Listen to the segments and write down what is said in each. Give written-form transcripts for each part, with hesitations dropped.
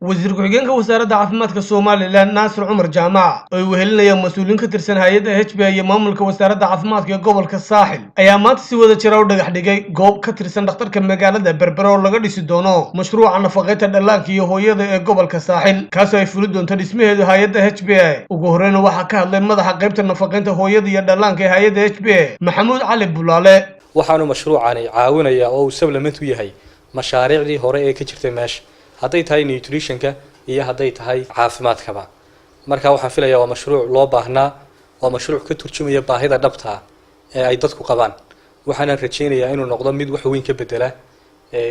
wasiir ku-xigeenka wasaaradda caafimaadka Soomaaliland Naasir Cumar Jaamac oo wehelinaya mas'uuliin ka tirsan hay'adda HBA iyo maamulka wasaaradda caafimaadka ee gobolka Saaxil ayaa maanta si wada jir ah u dhagax dhigay goob ka tirsan dhakhtarka magaalada Berbera oo laga dhisi doono mashruuca nafaqeynta dhallaanka iyo hooyada ee gobolka Saaxil kaas oo ay fuli doonto dhismaheedu hay'adda HBA ugu horreyn waxa ka hadlay madaxa qaybta nafaqeynta hooyada iyo dhallaanka ee hay'adda HBA Maxamuud Cali Bulaale waxaanu mashruucani caawinaya oo uu supplement u yahay mashaariicdii hore ee ka jirtay meesha hadday tahay nutritionka iyo hadday tahay caafimaadkaba marka waxaan filayaa waa mashruuc loo baahnaa waa mashruuc ka turjumaya baahida dhabta ee ay dadku qabaan waxaan rajaynayaa inuu noqdo mid wax weyn ka bedela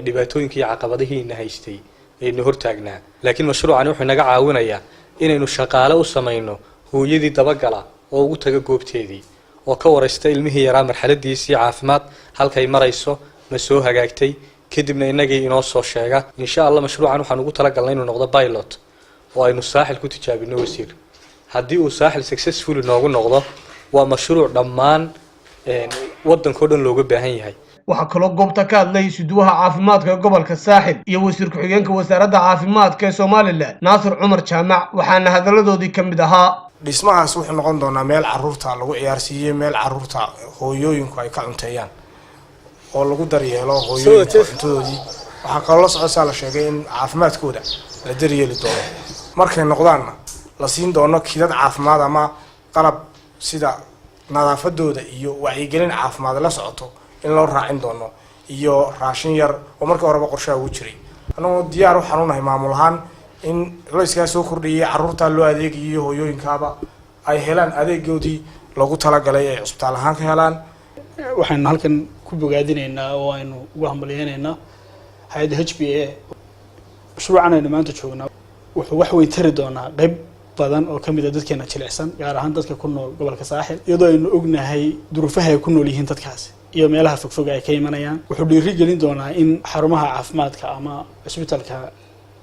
dhibaatooyinka iyo caqabadihiina haystay ee hor taagnaa laakiin mashruucani wuxuu naga caawinayaa inaynu shaqaale u sameeyno hooyadii dabagala oo ugu taga goobteedii oo ka waraysta ilmihii yaraa marxaladiisii caafimaad halkay marayso ma soo hagaagtay kadibna inagii inoo soo sheega insha Allah mashruucan waxaan ugu talagalnay inuu noqdo pilot oo aynu saaxil ku tijaabino wasiir haddii uu saaxil successful noogu noqdo waa mashruuc dhammaan waddanka oo dhan looga baahan yahay waxa kaloo goobta ka hadlay suduwaha caafimaadka gobolka Saaxil iyo wasiir ku-xigeenka wasaaradda caafimaadka ee Soomaaliland Naasir Cumar Jaamac waxaana hadaladoodii ka mid ahaa dhismahaas wuxuu noqon doonaa meel carruurta lagu ciyaarsiiyo meel carruurta hooyooyinku ay ka cunteeyaan oo lagu daryeelo hooyooyinka cuntadoodii waxa kaloo la socodsaa la sheegay in caafimaadkooda la daryeeli doono markay noqdaanna la siin doono kidad caafimaad ama qalab sida nadaafadooda iyo wacyigelin caafimaad la socoto in loo raacin doono iyo raashin yar oo markii horeba qorshaha ugu jiray anagoo diyaar u xanuunahay maamul ahaan in la iska soo kordhiyay carruurta loo adeegayo hooyooyinkaaba ay helaan adeegoodii loogu talagalay ay cusbitaal ahaan ka helaan waxaan halkan ku bogaadinaynaa oo aynu ugu hambalyeynayna hay'adda HBA mashruucan aynu maanta joognaa wuxuu wax weyn tari doonaa qayb badan oo kamid ah dadkeena jilicsan gaar ahaan dadka ku nool gobolka Saaxil iyadoo aynu ognahay duruufaha ay ku nool yihiin dadkaasi iyo meelaha fogfog ay ka imanayaan wuxuu dhiirigelin doonaa in xarumaha caafimaadka ama cusbitaalka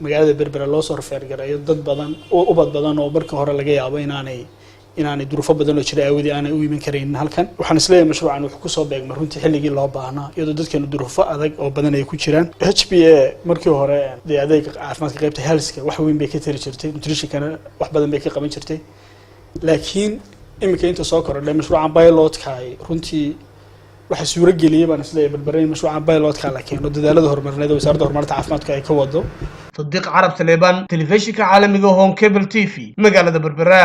magaalada Berbera loo soo refergareeyo dad badan oo ubad badan oo markii hore laga yaabo inaanay duruufo badan oo jira awoodi aanay u iman karin halkan waxaan isleeyahay mashruucan wuxuu ku soo beegmay runtii xilligii loo baahnaa iyadoo dadkeenu duruufo adag oo badan ay ku jiraan HBA markii hore adeega caafimaadka qaybta healthka wax weyn bay ka tiri jirtay nutritionkana wax badan bay ka qaban jirtay laakiin imika inta soo korodhay mashruucan pilotka ay runtii waxa suura geliyay baan isleeyahay Berbera mashruucan pilotka la keeno dadaalada horumarineed ee wasaaradda horumarinta caafimaadka ay ka wado Sadiq Carab Saleeban telefishinka caalamiga Home Cable TV magaalada Berbera